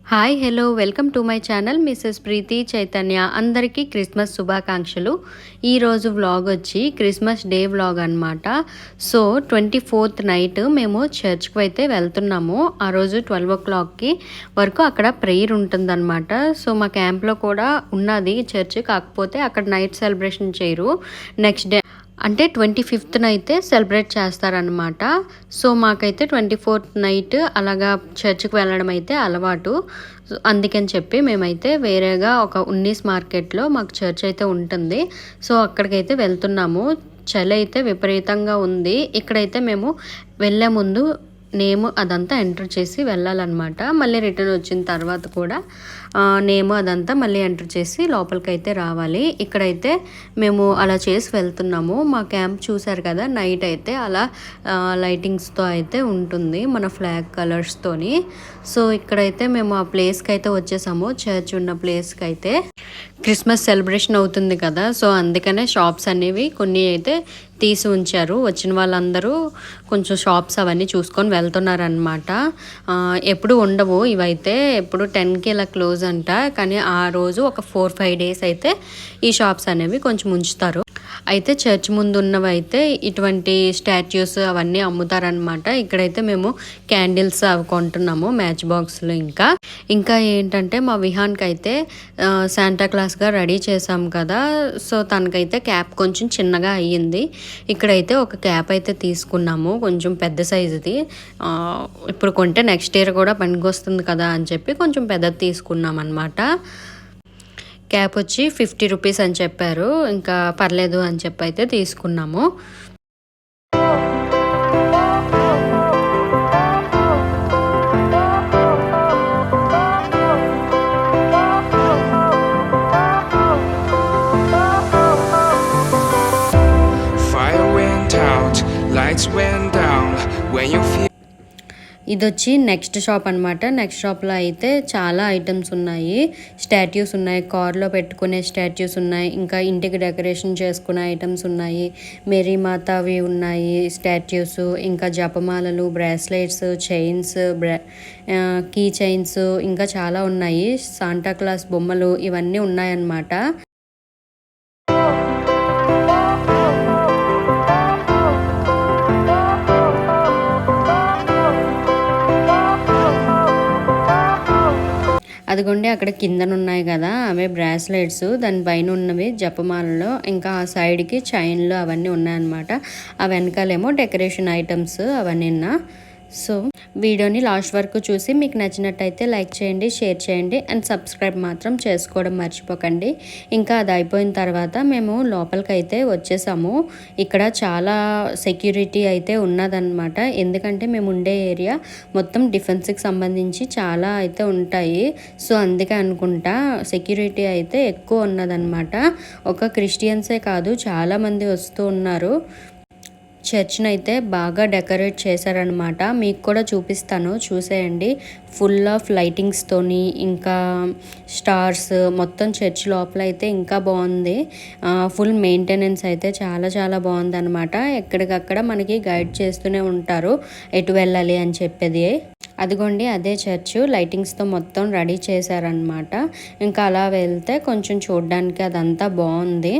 Hi hello welcome to my channel Mrs Preethi Chaitanya. అందరికీ Christmas శుభాకాంక్షలు. ఈరోజు వ్లాగ్ వచ్చి క్రిస్మస్ డే వ్లాగ్ అనమాట. సో 24th నైట్ మేము చర్చ్కి అయితే వెళ్తున్నాము. ఆ రోజు 12 o'clockకి వరకు అక్కడ ప్రేయర్ ఉంటుందన్నమాట. సో మా క్యాంప్లో కూడా ఉన్నది చర్చ్, కాకపోతే అక్కడ నైట్ సెలబ్రేషన్ చేయరు. నెక్స్ట్ డే అంటే 25th అయితే సెలబ్రేట్ చేస్తారనమాట. సో మాకైతే 24th నైట్ అలాగా చర్చ్కి వెళ్ళడం అయితే అలవాటు. అందుకని చెప్పి మేమైతే వేరేగా ఒక ఉన్నీస్ మార్కెట్లో మాకు చర్చ్ అయితే ఉంటుంది. సో అక్కడికైతే వెళ్తున్నాము. చలి అయితే విపరీతంగా ఉంది. ఇక్కడైతే మేము వెళ్ళే ముందు నేమ్ అదంతా ఎంటర్ చేసి వెళ్ళాలన్నమాట. మళ్ళీ రిటర్న్ వచ్చిన తర్వాత కూడా నేమ్ అదంతా మళ్ళీ ఎంటర్ చేసి లోపలికి అయితే రావాలి. ఇక్కడైతే మేము అలా చేసి వెళ్తున్నాము. మా క్యాంప్ చూసారు కదా, నైట్ అయితే అలా లైటింగ్స్తో అయితే ఉంటుంది, మన ఫ్లాగ్ కలర్స్తోని. సో ఇక్కడైతే మేము ఆ ప్లేస్కి అయితే వచ్చేసాము. చర్చ్ ఉన్న ప్లేస్కి అయితే క్రిస్మస్ సెలబ్రేషన్ అవుతుంది కదా, సో అందుకనే షాప్స్ అనేవి కొన్ని అయితే తీసి ఉంచారు. వచ్చిన వాళ్ళందరూ కొంచెం షాప్స్ అవన్నీ చూసుకొని వెళ్తున్నారనమాట. ఎప్పుడు ఉండవు ఇవైతే, ఎప్పుడు 10కి ఇలా క్లోజ్ అంట. కానీ ఆ రోజు ఒక 4-5 days అయితే ఈ షాప్స్ అనేవి కొంచెం ఉంచుతారు. అయితే చర్చ్ ముందు ఉన్నవి అయితే ఇటువంటి స్టాచ్యూస్ అవన్నీ అమ్ముతారనమాట. ఇక్కడైతే మేము క్యాండిల్స్ అవి కొంటున్నాము, మ్యాచ్ బాక్స్లు. ఇంకా ఏంటంటే మా విహాన్కి అయితే శాంటా క్లాస్గా రెడీ చేసాం కదా, సో తనకైతే క్యాప్ కొంచెం చిన్నగా అయ్యింది. ఇక్కడైతే ఒక క్యాప్ అయితే తీసుకున్నాము, కొంచెం పెద్ద సైజుది. ఇప్పుడు కొంటే నెక్స్ట్ ఇయర్ కూడా పనికొస్తుంది కదా అని చెప్పి కొంచెం పెద్దది తీసుకున్నాం అనమాట. క్యాప్ వచ్చి 50 rupees అని చెప్పారు. ఇంకా పర్లేదు అని చెప్పి అయితే తీసుకున్నాము. Fire went out, lights went down when you feel. ఇది వచ్చి నెక్స్ట్ షాప్ అనమాట. నెక్స్ట్ షాప్లో అయితే చాలా ఐటమ్స్ ఉన్నాయి. స్టాట్యూస్ ఉన్నాయి, కార్లో పెట్టుకునే స్టాట్యూస్ ఉన్నాయి, ఇంకా ఇంటికి డెకరేషన్ చేసుకునే ఐటమ్స్ ఉన్నాయి. మేరీ మాతావి ఉన్నాయి స్టాట్యూస్, ఇంకా జపమాలలు, బ్రాస్లెట్స్, చైన్స్, కీ చైన్స్, ఇంకా చాలా ఉన్నాయి. శాంటా క్లాస్ బొమ్మలు ఇవన్నీ ఉన్నాయన్నమాట. అదిగోండి అక్కడ కిందన ఉన్నాయి కదా, అవే బ్రాస్లెట్స్, దానిపైన ఉన్నవి జపమాలలో, ఇంకా ఆ సైడ్కి చైన్లు అవన్నీ ఉన్నాయన్నమాట. ఆ వెనకాలేమో డెకరేషన్ ఐటమ్స్ అవన్నీ. సో వీడియోని లాస్ట్ వరకు చూసి మీకు నచ్చినట్టయితే లైక్ చేయండి, షేర్ చేయండి అండ్ సబ్స్క్రైబ్ మాత్రం చేసుకోవడం మర్చిపోకండి. ఇంకా అది అయిపోయిన తర్వాత మేము లోపలికి అయితే వచ్చేసాము. ఇక్కడ చాలా సెక్యూరిటీ అయితే ఉన్నదన్నమాట. ఎందుకంటే మేము ఉండే ఏరియా మొత్తం డిఫెన్స్కి సంబంధించి చాలా అయితే ఉంటాయి. సో అందుకే అనుకుంటా సెక్యూరిటీ అయితే ఎక్కువ ఉన్నదన్నమాట. ఒక క్రిస్టియన్సే కాదు, చాలామంది వస్తూ ఉన్నారు. చర్చ్ని అయితే బాగా డెకరేట్ చేశారనమాట. మీకు కూడా చూపిస్తాను, చూసేయండి. ఫుల్ ఆఫ్ లైటింగ్స్తోని, ఇంకా స్టార్స్, మొత్తం చర్చ్ లోపల అయితే ఇంకా బాగుంది. ఫుల్ మెయింటెనెన్స్ అయితే చాలా చాలా బాగుందన్నమాట. ఎక్కడికక్కడ మనకి గైడ్ చేస్తూనే ఉంటారు ఎటు వెళ్ళాలి అని చెప్పేది. అదిగోండి అదే చర్చ్, లైటింగ్స్తో మొత్తం రెడీ చేశారనమాట. ఇంకా అలా వెళ్తే కొంచెం చూడడానికి అదంతా బాగుంది.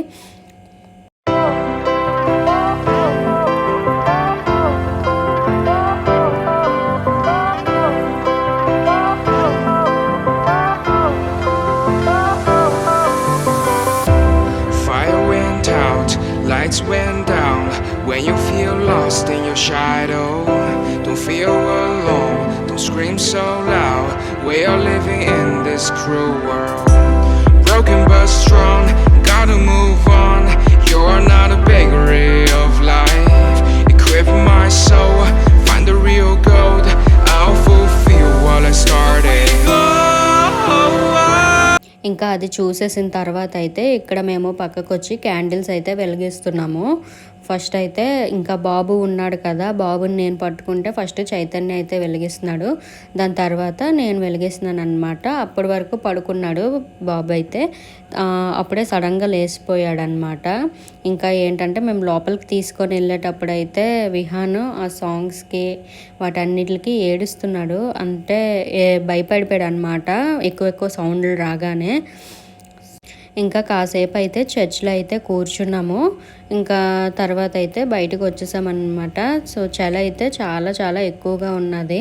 Lights went down when you feel lost in your shadow. Don't feel alone, don't scream so loud. We are living in this cruel world. Broken but strong, gotta move on. You're not a bakery of life. Equip my soul, find the real gold. I'll fulfill what I started. ఇంకా అది చూసేసిన తర్వాత అయితే ఇక్కడ మేము పక్కకు వచ్చి candles అయితే వెలిగిస్తున్నాము. First అయితే ఇంకా బాబు ఉన్నాడు కదా, బాబుని నేను పట్టుకుంటే ఫస్ట్ చైతన్య అయితే వెలిగిస్తున్నాడు, దాని తర్వాత నేను వెలిగిస్తున్నాను అనమాట. అప్పటి వరకు పడుకున్నాడు బాబు అయితే, అప్పుడే సడన్గా లేచిపోయాడు అనమాట. ఇంకా ఏంటంటే మేము లోపలికి తీసుకొని వెళ్ళేటప్పుడు అయితే విహాన్ ఆ సాంగ్స్కి వాటన్నిటికి ఏడుస్తున్నాడు, అంటే భయపడిపోయాడు అనమాట ఎక్కువ సౌండ్లు రాగానే. ఇంకా కాసేపు అయితే చర్చ్లో అయితే కూర్చున్నాము, ఇంకా తర్వాత అయితే బయటకు వచ్చేసామన్నమాట. సో చలి అయితే చాలా చాలా ఎక్కువగా ఉన్నది.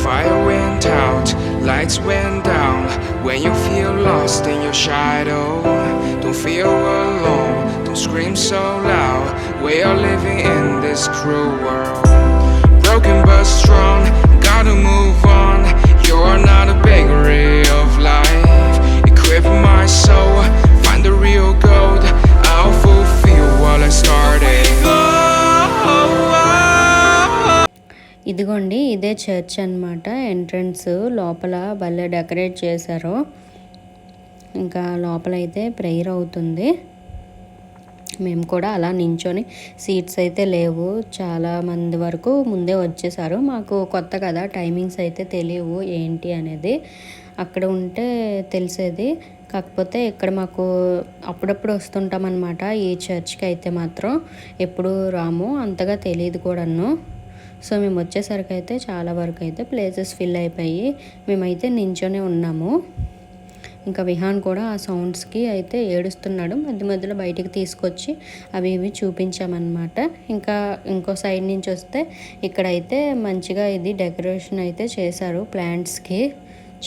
Fire went out, lights went down. When you feel lost in your shadow, don't feel alone, don't scream so loud. We are living in this cruel world. Broken but strong, gotta move on. You're not a bakery of life. Equip my soul, find the real gold. I'll fulfill what I started. ఇదిగోండి ఇదే church అనమాట. Entrance లోపల భలే decorate చేశారు. ఇంకా లోపల అయితే prayer అవుతుంది. మేము కూడా అలా నించొని, సీట్స్ అయితే లేవు, చాలా మంది వరకు ముందే వచ్చేసారు. మాకు కొత్త కదా, టైమింగ్స్ అయితే తెలియవు ఏంటి అనేది, అక్కడ ఉంటే తెలిసేది. కాకపోతే ఇక్కడ మాకు అప్పుడప్పుడు వస్తుంటాం అనమాట ఈ చర్చ్కి అయితే, మాత్రం ఎప్పుడు రాము, అంతగా తెలియదు కూడాను. సో మేము వచ్చేసరికి అయితే చాలా వరకు అయితే ప్లేసెస్ ఫిల్ అయిపోయి మేమైతే నించొనే ఉన్నాము. ఇంకా విహాన్ కూడా ఆ సౌండ్స్కి అయితే ఏడుస్తున్నాడు, మధ్య మధ్యలో బయటికి తీసుకొచ్చి అవి ఇవి చూపించామన్నమాట. ఇంకా ఇంకో సైడ్ నుంచి వస్తే ఇక్కడైతే మంచిగా ఇది డెకరేషన్ అయితే చేశారు ప్లాంట్స్కి,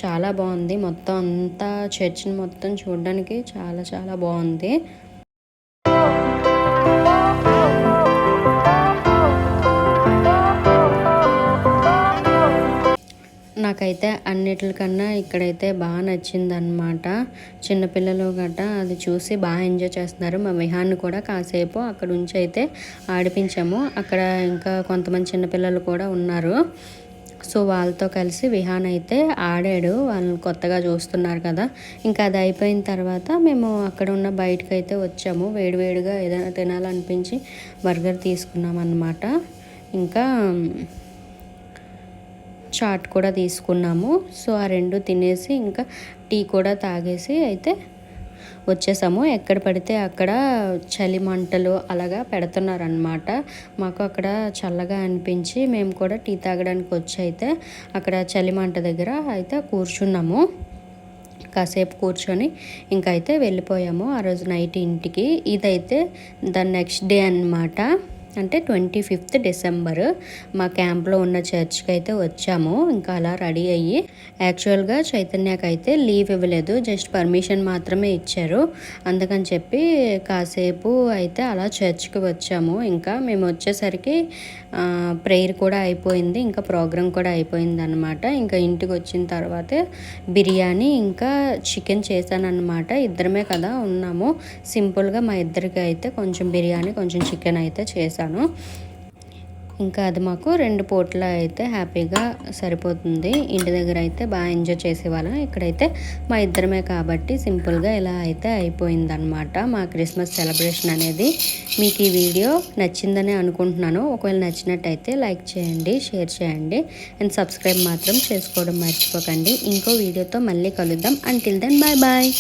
చాలా బాగుంది. మొత్తం అంతా చర్చిని మొత్తం చూడడానికి చాలా చాలా బాగుంది. నాకైతే అన్నిటికన్నా ఇక్కడైతే బాగా నచ్చింది అనమాట. చిన్నపిల్లలు గట్ట అది చూసి బాగా ఎంజాయ్ చేస్తున్నారు. మా విహాన్ని కూడా కాసేపు అక్కడ ఉంచి అయితే ఆడిపించాము. అక్కడ ఇంకా కొంతమంది చిన్నపిల్లలు కూడా ఉన్నారు. సో వాళ్ళతో కలిసి విహాన్ అయితే ఆడాడు, వాళ్ళని కొత్తగా చూస్తున్నారు కదా. ఇంకా అది అయిపోయిన తర్వాత మేము అక్కడ ఉన్న బయటకు అయితే వచ్చాము. వేడివేడిగా ఏదైనా తినాలనిపించి బర్గర్ తీసుకున్నాం అన్నమాట. ఇంకా చాట్ కూడా తీసుకున్నాము. సో ఆ రెండు తినేసి ఇంకా టీ కూడా తాగేసి అయితే వచ్చేసాము. ఎక్కడ పడితే అక్కడ చలి మంటలు అలాగా పెడుతున్నారనమాట. మాకు అక్కడ చల్లగా అనిపించి మేము కూడా టీ తాగడానికి వచ్చి అయితే అక్కడ చలి మంట దగ్గర అయితే కూర్చున్నాము. కాసేపు కూర్చొని ఇంకైతే వెళ్ళిపోయాము ఆ రోజు నైట్ ఇంటికి. ఇదైతే ద నెక్స్ట్ డే అన్నమాట, అంటే 25th డిసెంబర్ మా క్యాంప్లో ఉన్న చర్చ్కి అయితే వచ్చాము. ఇంకా అలా రెడీ అయ్యి, యాక్చువల్గా చైతన్యకి అయితే లీవ్ ఇవ్వలేదు, జస్ట్ పర్మిషన్ మాత్రమే ఇచ్చారు. అందుకని చెప్పి కాసేపు అయితే అలా చర్చ్కి వచ్చాము. ఇంకా మేము వచ్చేసరికి ప్రేయర్ కూడా అయిపోయింది, ఇంకా ప్రోగ్రామ్ కూడా అయిపోయింది అనమాట. ఇంకా ఇంటికి వచ్చిన తర్వాత బిర్యానీ ఇంకా చికెన్ చేశాను అనమాట. ఇద్దరమే కదా ఉన్నాము, సింపుల్గా మా ఇద్దరికి అయితే కొంచెం బిర్యానీ కొంచెం చికెన్ అయితే చేశాను. ఇంకా అది మాకు 2 పూట్ల అయితే హ్యాపీగా సరిపోతుంది. ఇంటి దగ్గర అయితే బాగా ఎంజాయ్ చేసేవాళ్ళం, ఇక్కడైతే మా ఇద్దరమే కాబట్టి సింపుల్గా ఇలా అయితే అయిపోయిందనమాట మా క్రిస్మస్ సెలబ్రేషన్ అనేది. మీకు ఈ వీడియో నచ్చిందని అనుకుంటున్నాను. ఒకవేళ నచ్చినట్టయితే లైక్ చేయండి, షేర్ చేయండి అండ్ సబ్స్క్రైబ్ మాత్రం చేసుకోవడం మర్చిపోకండి. ఇంకో వీడియోతో మళ్ళీ కలుద్దాం. Until then bye bye.